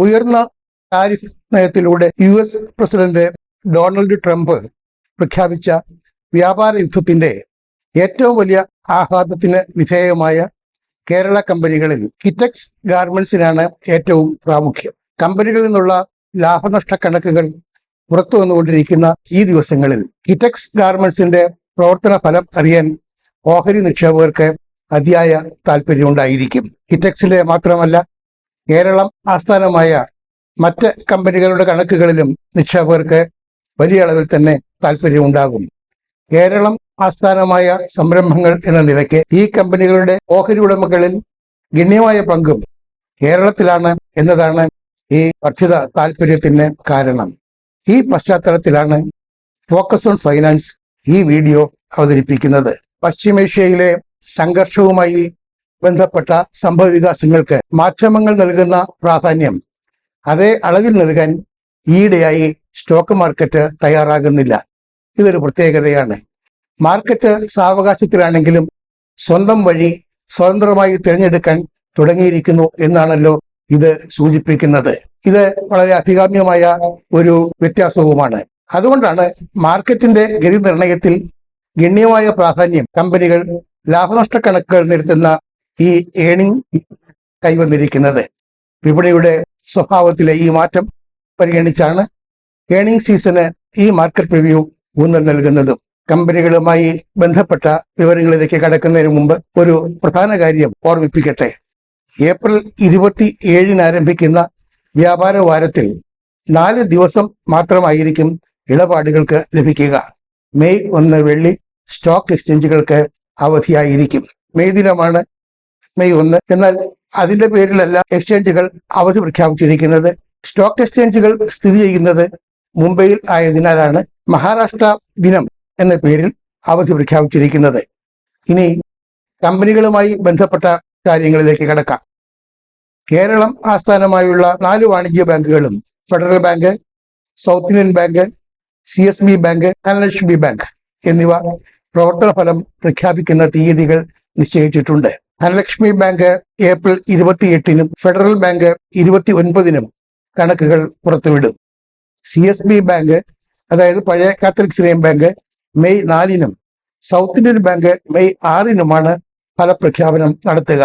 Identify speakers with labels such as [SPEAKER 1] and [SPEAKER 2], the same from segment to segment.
[SPEAKER 1] ഉയർന്ന ടാരിഫ് നയത്തിലൂടെ US president Donald Trump പ്രഖ്യാപിച്ച വ്യാപാര യുദ്ധത്തിന്റെ ഏറ്റവും വലിയ ആഘാതത്തിന് വിധേയമായ കേരള കമ്പനികളിൽ കിറ്റക്സ് ഗാർമെന്റ്സിനാണ് ഏറ്റവും പ്രാമുഖ്യം. കമ്പനികളിൽ നിന്നുള്ള ലാഭനഷ്ട കണക്കുകൾ പുറത്തു വന്നുകൊണ്ടിരിക്കുന്ന ഈ ദിവസങ്ങളിൽ കിറ്റക്സ് ഗാർമെന്റ്സിന്റെ പ്രവർത്തന ഫലം അറിയാൻ ഓഹരി നിക്ഷേപകർക്ക് അതിയായ താല്പര്യമുണ്ടായിരിക്കും. കിറ്റക്സിലെ മാത്രമല്ല, കേരളം ആസ്ഥാനമായ മറ്റ് കമ്പനികളുടെ കണക്കുകളിലും നിക്ഷേപകർക്ക് വലിയ അളവിൽ തന്നെ താല്പര്യമുണ്ടാകും. കേരളം ആസ്ഥാനമായ സംരംഭങ്ങൾ എന്ന നിലയ്ക്ക് ഈ കമ്പനികളുടെ ഓഹരി ഉടമകളിൽ ഗണ്യമായ പങ്കും കേരളത്തിലാണ് എന്നതാണ് ഈ വർദ്ധിത താല്പര്യത്തിന് കാരണം. ഈ പശ്ചാത്തലത്തിലാണ് ഫോക്കസ് ഓൺ ഫൈനാൻസ് ഈ വീഡിയോ അവതരിപ്പിക്കുന്നത്. പശ്ചിമേഷ്യയിലെ സംഘർഷവുമായി ബന്ധപ്പെട്ട സംഭവവികാസങ്ങൾക്ക് മാധ്യമങ്ങൾ നൽകുന്ന പ്രാധാന്യം അതേ അളവിൽ നൽകാൻ ഈയിടെയായി സ്റ്റോക്ക് മാർക്കറ്റ് തയ്യാറാകുന്നില്ല. ഇതൊരു പ്രത്യേകതയാണ്. മാർക്കറ്റ് സാവകാശത്തിലാണെങ്കിലും സ്വന്തം വഴി സ്വതന്ത്രമായി തിരഞ്ഞെടുക്കാൻ തുടങ്ങിയിരിക്കുന്നു എന്നാണല്ലോ ഇത് സൂചിപ്പിക്കുന്നത്. ഇത് വളരെ അഭികാമ്യമായ ഒരു വ്യത്യാസവുമാണ്. അതുകൊണ്ടാണ് മാർക്കറ്റിന്റെ ഗതി നിർണയത്തിൽ ഗണ്യമായ പ്രാധാന്യം കമ്പനികൾ ലാഭനഷ്ട കണക്കുകൾ നിരത്തുന്ന ഈ ഏണിംഗ് കൈവന്നിരിക്കുന്നത്. വിപണിയുടെ സ്വഭാവത്തിലെ ഈ മാറ്റം പരിഗണിച്ചാണ് ഏണിംഗ് സീസണ് ഈ മാർക്കറ്റ് റിവ്യൂ ഊന്നൽ നൽകുന്നതും. കമ്പനികളുമായി ബന്ധപ്പെട്ട വിവരങ്ങളിലേക്ക് കടക്കുന്നതിന് മുമ്പ് ഒരു പ്രധാന കാര്യം ഓർമ്മിപ്പിക്കട്ടെ. ഏപ്രിൽ 27 ആരംഭിക്കുന്ന വ്യാപാര വാരത്തിൽ 4 ദിവസം മാത്രമായിരിക്കും ഇടപാടുകൾക്ക് ലഭിക്കുക. മെയ് 1 വെള്ളി സ്റ്റോക്ക് എക്സ്ചേഞ്ചുകൾക്ക് അവധിയായിരിക്കും. മെയ് ദിനമാണ് മെയ് 1. എന്നാൽ അതിന്റെ പേരിലല്ല എക്സ്ചേഞ്ചുകൾ അവധി പ്രഖ്യാപിച്ചിരിക്കുന്നത്. സ്റ്റോക്ക് എക്സ്ചേഞ്ചുകൾ സ്ഥിതി ചെയ്യുന്നത് മുംബൈയിൽ ആയതിനാലാണ് മഹാരാഷ്ട്ര ദിനം എന്ന പേരിൽ അവധി പ്രഖ്യാപിച്ചിരിക്കുന്നത്. ഇനി കമ്പനികളുമായി ബന്ധപ്പെട്ട കാര്യങ്ങളിലേക്ക് കടക്കാം. കേരളം ആസ്ഥാനമായുള്ള 4 വാണിജ്യ ബാങ്കുകളും Federal Bank, South Indian Bank, CSB Bank, Dhanlaxmi Bank എന്നിവ പ്രവർത്തന ഫലം പ്രഖ്യാപിക്കുന്ന തീയതികൾ നിശ്ചയിച്ചിട്ടുണ്ട്. ധനലക്ഷ്മി ബാങ്ക് ഏപ്രിൽ 28-നും ഫെഡറൽ ബാങ്ക് 29-നും കണക്കുകൾ പുറത്തുവിടും. CSB ബാങ്ക്, അതായത് പഴയ കാത്തലിക് സിറിയൻ ബാങ്ക്, മെയ് 4-നും സൗത്ത് ഇന്ത്യൻ ബാങ്ക് മെയ് 6-നുമാണ് ഫലപ്രഖ്യാപനം നടത്തുക.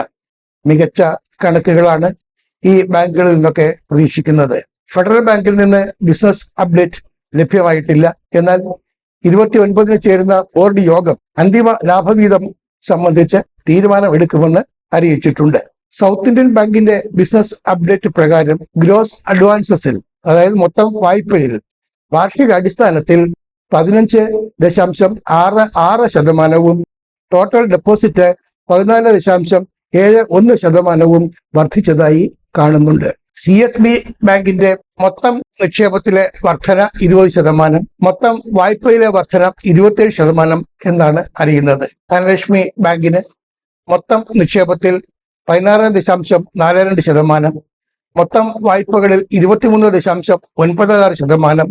[SPEAKER 1] മികച്ച കണക്കുകളാണ് ഈ ബാങ്കുകളിൽ നിന്നൊക്കെ പ്രതീക്ഷിക്കുന്നത്. ഫെഡറൽ ബാങ്കിൽ നിന്ന് ബിസിനസ് അപ്ഡേറ്റ് ലഭ്യമായിട്ടില്ല. എന്നാൽ 29-ന് ചേരുന്ന ബോർഡ് യോഗം അന്തിമ ലാഭവീതം സംബന്ധിച്ച് തീരുമാനം എടുക്കുമെന്ന് അറിയിച്ചിട്ടുണ്ട്. സൗത്ത് ഇന്ത്യൻ ബാങ്കിന്റെ ബിസിനസ് അപ്ഡേറ്റ് പ്രകാരം ഗ്രോസ് അഡ്വാൻസസിൽ, അതായത് മൊത്തം വായ്പയിൽ വാർഷിക അടിസ്ഥാനത്തിൽ 15.66% ടോട്ടൽ ഡെപ്പോസിറ്റ് 14.71% വർദ്ധിച്ചതായി കാണുന്നുണ്ട്. CSB ബാങ്കിന്റെ മൊത്തം നിക്ഷേപത്തിലെ വർധന 20%, മൊത്തം വായ്പയിലെ വർധന 27% എന്നാണ് അറിയുന്നത്. ധനലക്ഷ്മി ബാങ്കിന് മൊത്തം നിക്ഷേപത്തിൽ 16.42%, മൊത്തം വായ്പകളിൽ 23.96%,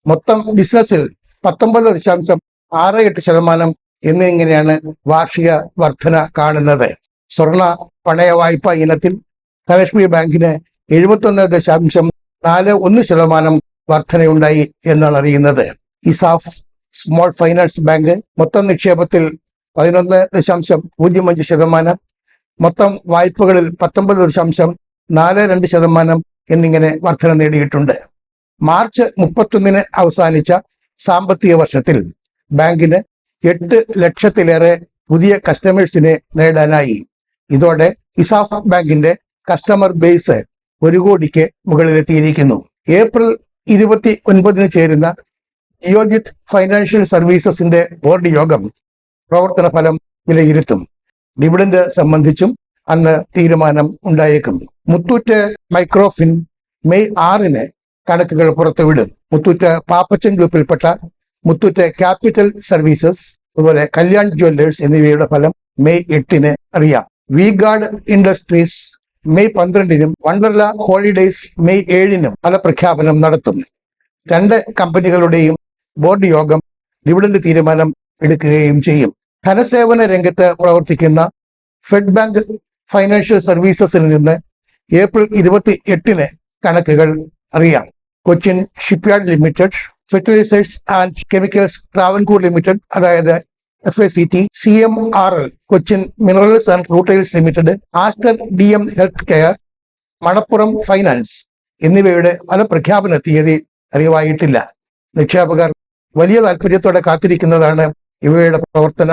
[SPEAKER 1] മൊത്തം ബിസിനസ്സിൽ 19.68% എന്നിങ്ങനെയാണ് വാർഷിക വർധന കാണുന്നത്. സ്വർണ പണയ വായ്പ ഇനത്തിൽ ധനലക്ഷ്മി ബാങ്കിന് 71.41% വർധനയുണ്ടായി എന്നാണ് അറിയുന്നത്. ഇസാഫ് സ്മോൾ ഫൈനാൻസ് ബാങ്ക് മൊത്തം നിക്ഷേപത്തിൽ 11.05%, മൊത്തം വായ്പകളിൽ 19.42% എന്നിങ്ങനെ വർധന നേടിയിട്ടുണ്ട്. മാർച്ച് 31-ന് അവസാനിച്ച സാമ്പത്തിക വർഷത്തിൽ ബാങ്കിന് 8 ലക്ഷത്തിലേറെ പുതിയ കസ്റ്റമേഴ്സിനെ നേടാനായി. ഇതോടെ ഇസാഫ് ബാങ്കിന്റെ കസ്റ്റമർ ബേസ് 1 കോടിക്ക് മുകളിലെത്തിയിരിക്കുന്നു. ഏപ്രിൽ 29-ന് ചേരുന്ന ജിയോജിത് ഫൈനാൻഷ്യൽ സർവീസസിന്റെ ബോർഡ് യോഗം പ്രവർത്തന ഫലം വിലയിരുത്തും. ഡിവിഡന്റ് സംബന്ധിച്ചും അന്ന് തീരുമാനം ഉണ്ടായേക്കും. മുത്തൂറ്റ് മൈക്രോഫിൻ മെയ് 6-ന് കണക്കുകൾ പുറത്തുവിടും. മുത്തൂറ്റ് പാപ്പച്ചൻ ഗ്രൂപ്പിൽപ്പെട്ട മുത്തൂറ്റ് ക്യാപിറ്റൽ സർവീസസ്, അതുപോലെ കല്യാൺ ജ്വല്ലേഴ്സ് എന്നിവയുടെ ഫലം മെയ് 8-ന് അറിയാം. വി ഗാർഡ് ഇൻഡസ്ട്രീസ് മെയ് 12-നും വണ്ടർല ഹോളിഡേയ്സ് മെയ് 7-നും ഫലപ്രഖ്യാപനം നടത്തും. 2 കമ്പനികളുടെയും ബോർഡ് യോഗം ഡിവിഡന്റ് തീരുമാനം എടുക്കുകയും ചെയ്യും. ധനസേവന രംഗത്ത് പ്രവർത്തിക്കുന്ന ഫെഡ് ബാങ്ക് ഫൈനാൻഷ്യൽ സർവീസസിൽ നിന്ന് ഏപ്രിൽ 28-ന് കണക്കുകൾ അറിയാം. Cochin shipyard limited, fertilisers and chemicals Travancore limited അതായത് FACT, CMRL Cochin minerals and rutiles limited, Aster DM health care, Manappuram finance എന്നിവയുടെ ഫലപ്രഖ്യാപന തീയതി അറിവായിട്ടില്ല. നിക്ഷേപകർ വലിയ താല്പര്യത്തോടെ കാത്തിരിക്കുന്നതാണ് ഇവയുടെ പ്രവർത്തന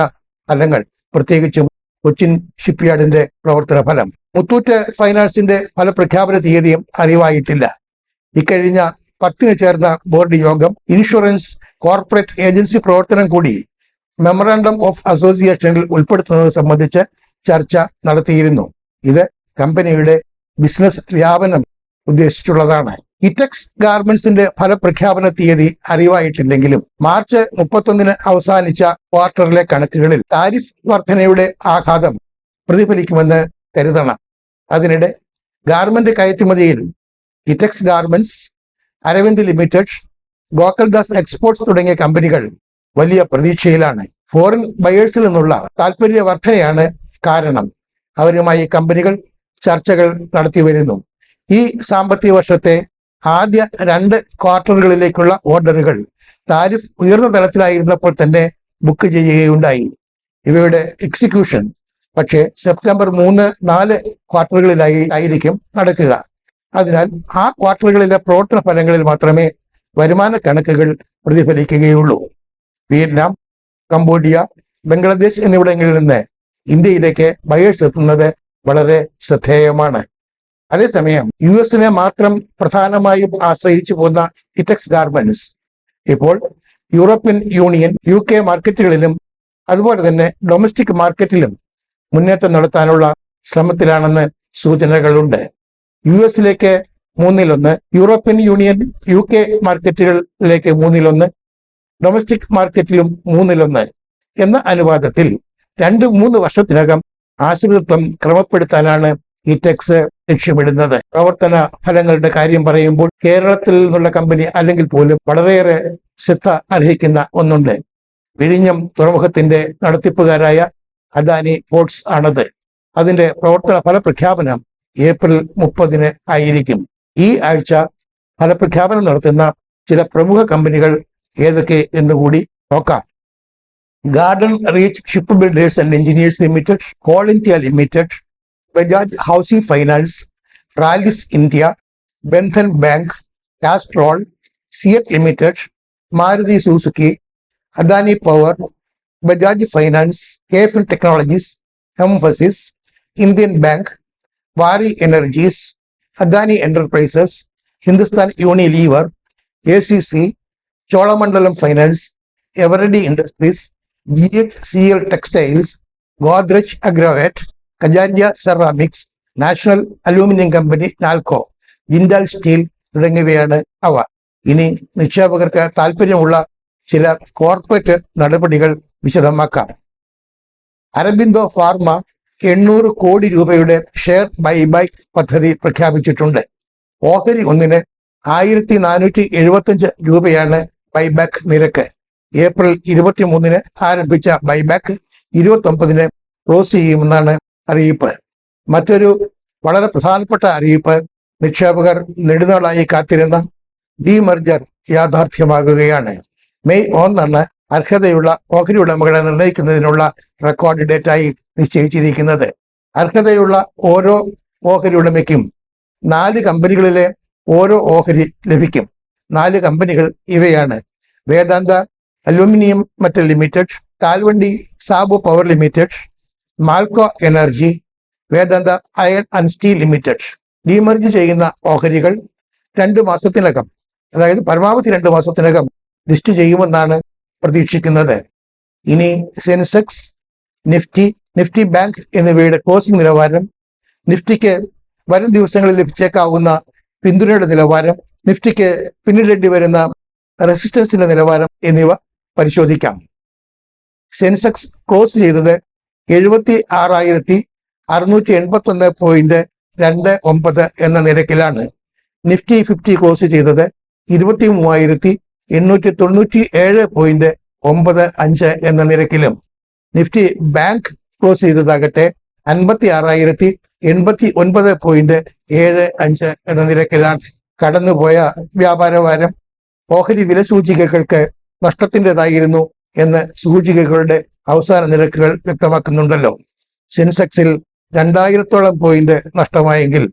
[SPEAKER 1] ഫലങ്ങൾ, പ്രത്യേകിച്ചും കൊച്ചിൻ ഷിപ്പ്യാർഡിന്റെ പ്രവർത്തന ഫലം. മുത്തൂറ്റ് ഫൈനാൻസിന്റെ ഫലപ്രഖ്യാപന തീയതിയും അറിവായിട്ടില്ല. ഇക്കഴിഞ്ഞ 10 ചേർന്ന ബോർഡ് യോഗം ഇൻഷുറൻസ് കോർപ്പറേറ്റ് ഏജൻസി പ്രവർത്തനം കൂടി മെമ്മറാണ്ടം ഓഫ് അസോസിയേഷനിൽ ഉൾപ്പെടുത്തുന്നത് സംബന്ധിച്ച് ചർച്ച നടത്തിയിരുന്നു. ഇത് കമ്പനിയുടെ ബിസിനസ് വ്യാപനം ഉദ്ദേശിച്ചുള്ളതാണ്. ഇറ്റെക്സ് ഗാർമെന്റ്സിന്റെ ഫലപ്രഖ്യാപന തീയതി അറിവായിട്ടില്ലെങ്കിലും മാർച്ച് 31 അവസാനിച്ച ക്വാർട്ടറിലെ കണക്കുകളിൽ താരിഫ് വർധനയുടെ ആഘാതം പ്രതിഫലിക്കുമെന്ന് കരുതണം. അതിനിടെ ഗാർമെന്റ് കയറ്റുമതിയിൽ ഇറ്റെക്സ് Garments, Arvind Limited, Gokaldas Exports തുടങ്ങിയ കമ്പനികൾ വലിയ പ്രതീക്ഷയിലാണ്. ഫോറിൻ ബയേഴ്സിൽ നിന്നുള്ള താൽപര്യ വർധനയാണ് കാരണം. അവരുമായി കമ്പനികൾ ചർച്ചകൾ നടത്തി വരുന്നു. ഈ സാമ്പത്തിക വർഷത്തെ ആദ്യ 2 ക്വാർട്ടറുകളിലേക്കുള്ള ഓർഡറുകൾ താരിഫ് ഉയർന്ന തലത്തിലായിരുന്നപ്പോൾ തന്നെ ബുക്ക് ചെയ്യുകയുണ്ടായി. ഇവയുടെ എക്സിക്യൂഷൻ പക്ഷേ സെപ്റ്റംബർ 3-4 ക്വാർട്ടറുകളിലായി ആയിരിക്കും നടക്കുക. അതിനാൽ ആ ക്വാർട്ടറുകളിലെ പ്രവർത്തന ഫലങ്ങളിൽ മാത്രമേ വരുമാന കണക്കുകൾ പ്രതിഫലിക്കുകയുള്ളൂ. വിയറ്റ്നാം, കംബോഡിയ, ബംഗ്ലാദേശ് എന്നിവിടങ്ങളിൽ നിന്ന് ഇന്ത്യയിലേക്ക് ബയേഴ്സ് എത്തുന്നത് വളരെ ശ്രദ്ധേയമാണ്. അതേസമയം US മാത്രം പ്രധാനമായും ആശ്രയിച്ചു പോന്ന ഇറ്റെക്സ് ഗാർമെന്റ്സ് ഇപ്പോൾ യൂറോപ്യൻ യൂണിയൻ, UK മാർക്കറ്റുകളിലും അതുപോലെ തന്നെ ഡൊമസ്റ്റിക് മാർക്കറ്റിലും മുന്നേറ്റം നടത്താനുള്ള ശ്രമത്തിലാണെന്ന് സൂചനകളുണ്ട്. US-ലേക്ക് 1/3, യൂറോപ്യൻ യൂണിയൻ, UK മാർക്കറ്റുകളിലേക്ക് 1/3, ഡൊമസ്റ്റിക് മാർക്കറ്റിലും 1/3 എന്ന അനുപാതത്തിൽ 2-3 വർഷത്തിനകം ആശ്രിതത്വം ക്രമപ്പെടുത്താനാണ് ഇറ്റെക്സ് ലക്ഷ്യമിടുന്നത്. പ്രവർത്തന ഫലങ്ങളുടെ കാര്യം പറയുമ്പോൾ കേരളത്തിൽ നിന്നുള്ള കമ്പനി അല്ലെങ്കിൽ പോലും വളരെയേറെ ശ്രദ്ധ അർഹിക്കുന്ന ഒന്നുണ്ട്. വിഴിഞ്ഞം തുറമുഖത്തിന്റെ നടത്തിപ്പുകാരായ അദാനി പോർട്സ് ആണത്. അതിന്റെ പ്രവർത്തന ഫലപ്രഖ്യാപനം ഏപ്രിൽ 30 ആയിരിക്കും. ഈ ആഴ്ച ഫലപ്രഖ്യാപനം നടത്തുന്ന ചില പ്രമുഖ കമ്പനികൾ ഏതൊക്കെ എന്നുകൂടി നോക്കാം. Garden Reach Ship Builders and Engineers Limited, Coal India Limited, Bajaj Housing Finance, Rallis India, Bandhan Bank, Castrol, CEAT Limited, Maruti Suzuki, Adani Power, Bajaj Finance, KFin Technologies, Mphasis, Indian Bank, Waaree Energies, Adani Enterprises, Hindustan Unilever, ACC, Cholamandalam Finance, Eveready Industries, GHCL Textiles, Godrej Agrovet, Kajaria Ceramics, National Aluminium Company Nalco, Jindal Steel തുടങ്ങിയവയാണ് അവ. ഇനി നിക്ഷേപകർക്ക് താല്പര്യമുള്ള ചില corporate നടപടികൾ വിശദമാക്കാം. Aurobindo pharma 800 കോടി രൂപയുടെ share buyback പദ്ധതി പ്രഖ്യാപിച്ചിട്ടുണ്ട്. ഓഹരി ഒന്നിന് 1475 രൂപയാണ് ബൈബാക്ക് നിരക്ക്. ഏപ്രിൽ 23 ആരംഭിച്ച ബൈബാക്ക് 29 ക്ലോസ് ചെയ്യുമെന്നാണ് അറിയിപ്പ്. മറ്റൊരു വളരെ പ്രധാനപ്പെട്ട അറിയിപ്പ്, നിക്ഷേപകർ നെടുനാളായി കാത്തിരുന്ന ഡീമർജർ യാഥാർത്ഥ്യമാകുകയാണ്. മെയ് 1 അർഹതയുള്ള ഓഹരി ഉടമകളെ നിർണ്ണയിക്കുന്നതിനുള്ള റെക്കോർഡ് ഡേറ്റായി നിശ്ചയിച്ചിരിക്കുന്നത്. അർഹതയുള്ള ഓരോ ഓഹരി ഉടമയ്ക്കും 4 കമ്പനികളിലെ ഓരോ ഓഹരി ലഭിക്കും. 4 കമ്പനികൾ ഇവയാണ്: Vedanta Aluminium Metal Limited, Talwandi Sabo Power Limited, Malco Energy, Vedanta Iron and Steel Limited. Demerge ചെയ്യുന്ന ഓഹരികൾ 2 മാസത്തിനകം, അതായത് പരമാവധി 2 മാസത്തിനകം ലിസ്റ്റ് ചെയ്യുമെന്നാണ് പ്രതീക്ഷിക്കുന്നത്. ഇനി സെൻസെക്സ്, നിഫ്റ്റി ബാങ്ക് എന്നിവയുടെ ക്ലോസിംഗ് നിലവാരം, നിഫ്റ്റിക്ക് വരും ദിവസങ്ങളിൽ ലഭിച്ചേക്കാവുന്ന പിന്തുണയുടെ നിലവാരം, നിഫ്റ്റിക്ക് പിന്നിടേണ്ടി വരുന്ന റെസിസ്റ്റൻസിന്റെ നിലവാരം എന്നിവ പരിശോധിക്കാം. സെൻസെക്സ് ക്ലോസ് ചെയ്തത് 76,681.29 എന്ന നിരക്കിലാണ്. നിഫ്റ്റി 50 ക്ലോസ് ചെയ്തത് 23,897.95 എന്ന നിരക്കിലും, നിഫ്റ്റി ബാങ്ക് ക്ലോസ് ചെയ്തതാകട്ടെ 56,089.75 എന്ന നിരക്കിലാണ്. കടന്നുപോയ വ്യാപാരവാരം ഓഹരി വില സൂചികകൾക്ക് നഷ്ടത്തിൻ്റെതായിരുന്നു എന്ന് സൂചികകളുടെ അവസാന നിരക്കുകൾ വ്യക്തമാക്കുന്നുണ്ടല്ലോ. സെൻസെക്സിൽ 2000-ഓളം പോയിന്റ് നഷ്ടമായെങ്കിൽ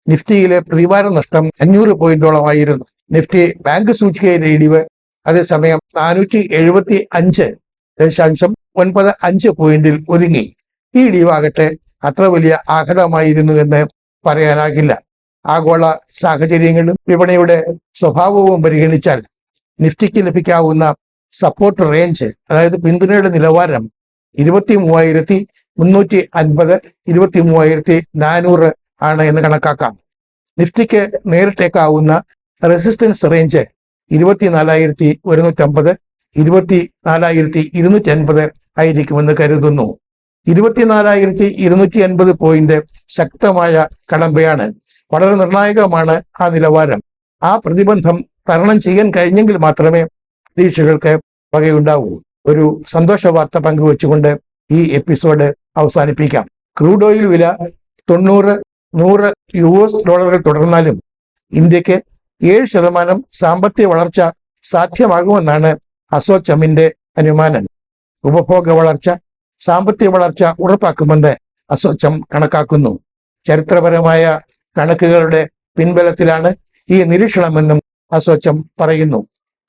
[SPEAKER 1] നിഫ്റ്റിയിലെ പ്രതിവാര നഷ്ടം 500 പോയിന്റോളമായിരുന്നു. നിഫ്റ്റി ബാങ്ക് സൂചികയിലെ ഇടിവ് അതേസമയം 475.95 പോയിന്റിൽ ഒതുങ്ങി. ഈ ഇടിവാകട്ടെ അത്ര വലിയ ആഘാതമായിരുന്നു എന്ന് പറയാനാകില്ല. ആഗോള സാഹചര്യങ്ങളും വിപണിയുടെ സ്വഭാവവും പരിഗണിച്ചാൽ നിഫ്റ്റിക്ക് ലഭിക്കാവുന്ന സപ്പോർട്ട് റേഞ്ച്, അതായത് പിന്തുണയുടെ നിലവാരം 23,350, 23,400 ആണ് എന്ന് കണക്കാക്കാം. നിഫ്റ്റിക്ക് നേരിട്ടേക്കാവുന്ന റെസിസ്റ്റൻസ് റേഞ്ച് 24,150, 24,250 ആയിരിക്കുമെന്ന് കരുതുന്നു. 24,250 പോയിന്റ് ശക്തമായ കടമ്പയാണ്. വളരെ നിർണായകമാണ് ആ നിലവാരം. ആ പ്രതിബന്ധം തരണം ചെയ്യാൻ കഴിഞ്ഞെങ്കിൽ മാത്രമേ പ്രതീക്ഷകൾക്ക് വകയുണ്ടാവൂ. ഒരു സന്തോഷ വാർത്ത പങ്കുവെച്ചുകൊണ്ട് ഈ എപ്പിസോഡ് അവസാനിപ്പിക്കാം. ക്രൂഡ് ഓയിൽ വില 90-100 US$ തുടർന്നാലും ഇന്ത്യക്ക് 7% സാമ്പത്തിക വളർച്ച സാധ്യമാകുമെന്നാണ് അസോചമിന്റെ അനുമാനം. ഉപഭോഗ വളർച്ച സാമ്പത്തിക വളർച്ച ഉറപ്പാക്കുമെന്ന് അസോചം കണക്കാക്കുന്നു. ചരിത്രപരമായ കണക്കുകളുടെ പിൻബലത്തിലാണ് ഈ നിരീക്ഷണമെന്നും അസോചം പറയുന്നു.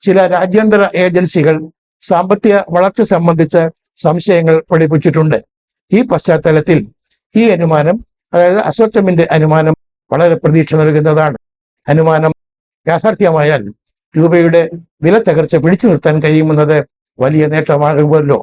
[SPEAKER 1] ചില രാജ്യാന്തര ഏജൻസികൾ സാമ്പത്തിക വളർച്ച സംബന്ധിച്ച് സംശയങ്ങൾ പഠിപ്പിച്ചിട്ടുണ്ട്. ഈ പശ്ചാത്തലത്തിൽ ഈ അനുമാനം, അതായത് അസോചമിന്റെ അനുമാനം, വളരെ പ്രതീക്ഷ നൽകുന്നതാണ്. അനുമാനം യാഥാർത്ഥ്യമായാൽ രൂപയുടെ വില തകർച്ച പിടിച്ചു നിർത്താൻ കഴിയുമെന്നത് വലിയ നേട്ടമാകുമല്ലോ.